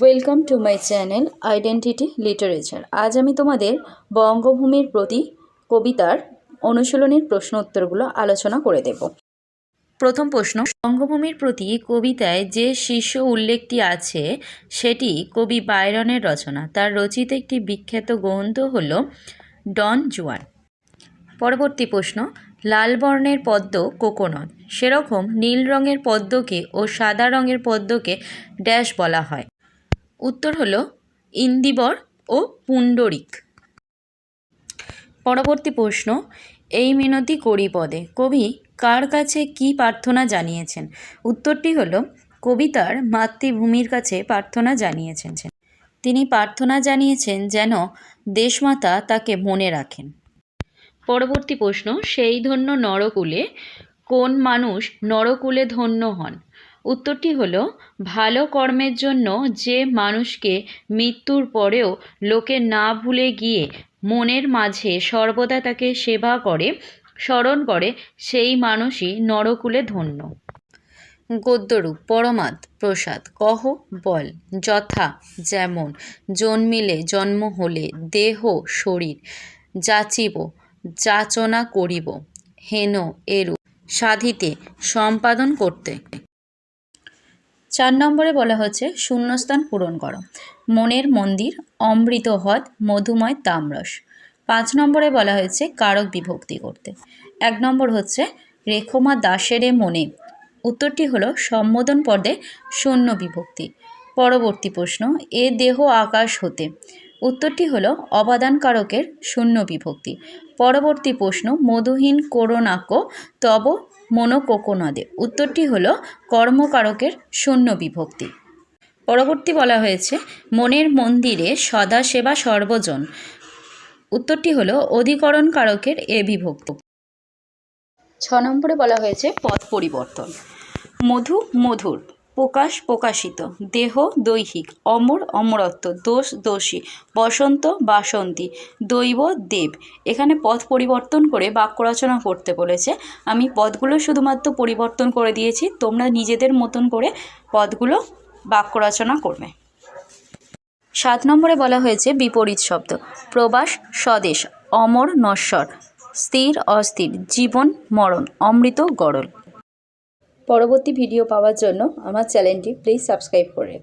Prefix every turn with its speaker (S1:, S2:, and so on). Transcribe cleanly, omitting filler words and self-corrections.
S1: Welcome to my channel identity literature. আজ আমি তোমাদের বঙ্গভূমির প্রতি কবিতার অনুশীলনের প্রশ্ন উত্তরগুলো আলোচনা করে দেব। প্রথম প্রশ্ন, বঙ্গভূমির প্রতি কবিতায় যে শীর্ষ উল্লেখটি আছে সেটি কবি বায়রনের রচনা। তার রচিত একটি বিখ্যাত গ্রন্থ হল ডন জুয়ান। পরবর্তী প্রশ্ন, লাল বর্ণের পদ্ম কোকোনট, সেরকম নীল রঙের পদ্মকে ও সাদা রঙের পদ্মকে ড্যাশ বলা হয়। উত্তর হলো ইন্দিবর ও পুণ্ডরিক। পরবর্তী প্রশ্ন, এই মিনতি করি পদে কবি কার কাছে কি প্রার্থনা জানিয়েছেন? উত্তরটি হলো কবি তার মাতৃভূমির কাছে প্রার্থনা জানিয়েছেন। তিনি প্রার্থনা জানিয়েছেন যেন দেশমাতা তাকে মনে রাখেন। পরবর্তী প্রশ্ন, সেই ধন্য নরকুলে কোন মানুষ নরকুলে ধন্য হন? উত্তরটি হলো ভালো কর্মের জন্য যে মানুষকে মৃত্যুর পরেও লোকে না ভুলে গিয়ে মনের মাঝে সর্বদা তাকে সেবা করে, স্মরণ করে, সেই মানুষই নরকুলে ধন্য। গদ্যরূপ, পরমাদ প্রসাদ, কহ বল, যথা যেমন, জন্মিলে জন্ম হলে, দেহ শরীর, যাচিব যাচনা করিব, হেন এরূপ, সাধিতে সম্পাদন করতে। 4 নম্বরে বলা হচ্ছে শূন্যস্থান পূরণ করো। মনের মন্দির, অমৃত হ্রদ, মধুময় তামরস। 5 নম্বরে বলা হয়েছে কারক বিভক্তি করতে। 1 নম্বর হচ্ছে রেখমা দাসেরে মনে। উত্তরটি হলো সম্বোধন পদে শূন্য বিভক্তি। পরবর্তী প্রশ্ন, এ দেহ আকাশ হতে। উত্তরটি হলো অবাদান কারকের শূন্য বিভক্তি। পরবর্তী প্রশ্ন, মধুহীন করোনাক তব মনো কোকোনদে। উত্তরটি হলো কর্মকারকের শূন্য বিভক্তি। পরবর্তী বলা হয়েছে মনের মন্দিরে সদা সেবা সর্বজন। উত্তরটি হলো অধিকরণ কারকের এ বিভক্ত। 6 নম্বরে বলা হয়েছে পদ পরিবর্তন। মধু মধুর, প্রকাশ প্রকাশিত, দেহ দৈহিক, অমর অমরত্ব, দোষ দোষী, বসন্ত বাসন্তী, দৈব দেব। এখানে পদ পরিবর্তন করে বাক্য রচনা করতে বলেছে। আমি পদগুলো শুধুমাত্র পরিবর্তন করে দিয়েছি, তোমরা নিজেদের মতন করে পদগুলো বাক্য রচনা করবে। 7 নম্বরে বলা হয়েছে বিপরীত শব্দ। প্রবাস স্বদেশ, অমর নশ্বর, স্থির অস্থির, জীবন মরণ, অমৃত গরল। পরবর্তী ভিডিও পাওয়ার জন্য আমার চ্যানেলটি প্লিজ সাবস্ক্রাইব করে